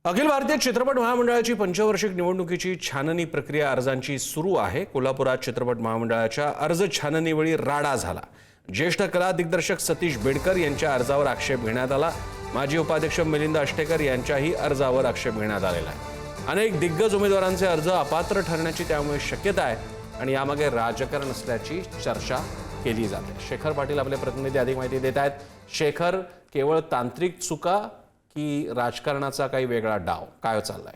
अखिल भारतीय चित्रपट महामंडळाची पंचवार्षिक निवडणुकीची छाननी प्रक्रिया अर्जांची सुरू आहे। कोल्हापुरात चित्रपट महामंडळाच्या अर्ज छाननीवेळी राडा झाला। ज्येष्ठ कला दिग्दर्शक सतीश बेडकर यांच्या अर्जावर आक्षेप घेण्यात आला। माजी उपाध्यक्ष मिलिंद अष्टेकर यांच्याही अर्जावर आक्षेप घेण्यात आलेला आहे। अनेक दिग्गज उमेदवारांचे अर्ज अपात्र ठरण्याची त्यामुळे शक्यता आहे आणि यामागे राजकारण असल्याची चर्चा केली जाते। शेखर पाटील आपले प्रतिनिधी अधिक माहिती देत आहेत। शेखर, केवळ तांत्रिक चुका की राजकारणाचा काही वेगळा डाव काय चाललाय?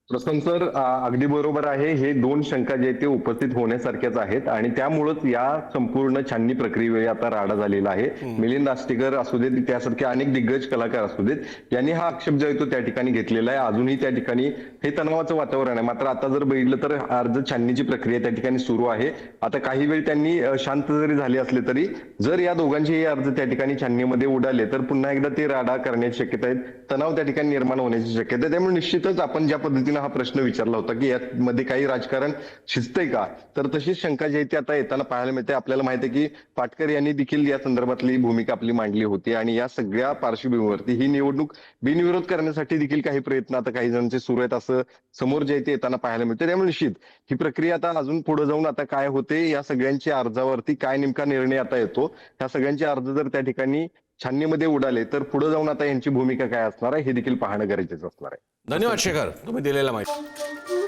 प्रसन्न सर, अगदी बरोबर आहे। हे दोन शंका जे ते उपस्थित होण्यासारख्याच आहेत आणि त्यामुळेच या संपूर्ण छाननी प्रक्रियेवेळी आता राडा झालेला आहे। मिलिंद अष्टेकर असू देत, त्यासारखे अनेक दिग्गज कलाकार असू देत, यांनी हा आक्षेप जो आहे तो त्या ठिकाणी घेतलेला आहे। अजूनही त्या ठिकाणी हे तणावाचं वातावरण आहे। मात्र आता जर बघितलं तर अर्ज छाननीची प्रक्रिया त्या ठिकाणी सुरू आहे। आता काही वेळ त्यांनी शांत जरी झाले असले तरी जर या दोघांचे अर्ज त्या ठिकाणी छाननीमध्ये उडाले तर पुन्हा एकदा ते राडा करण्याची शक्यता आहे, तणाव त्या ठिकाणी निर्माण होण्याची शक्यता आहे। त्यामुळे निश्चितच आपण ज्या पद्धतीने हा प्रश्न विचारला होता की यामध्ये काही राजकारण शिजतंय का, तर तशीच शंका जी आहे ती आता येताना पाहायला मिळते। आपल्याला माहिती आहे की पाटकर यांनी देखील या संदर्भातली भूमिका आपली मांडली होती आणि या सगळ्या पार्श्वभूमीवरती ही निवडणूक बिनविरोध करण्यासाठी देखील काही प्रयत्न आता काही जणांचे सुरू आहेत, असं समोर जे आहे ते येताना पाहायला मिळते। त्यामुळे निश्चित ही प्रक्रिया आता अजून पुढे जाऊन आता काय होते, या सगळ्यांच्या अर्जावरती काय नेमका निर्णय आता येतो, ह्या सगळ्यांचे अर्ज जर त्या ठिकाणी छाननीमध्ये उडाले तर पुढे जाऊन आता यांची भूमिका काय असणार आहे हे देखील पाहणं गरजेचं असणार आहे। धन्यवाद शेखर, तुम्ही दिलेला माहिती।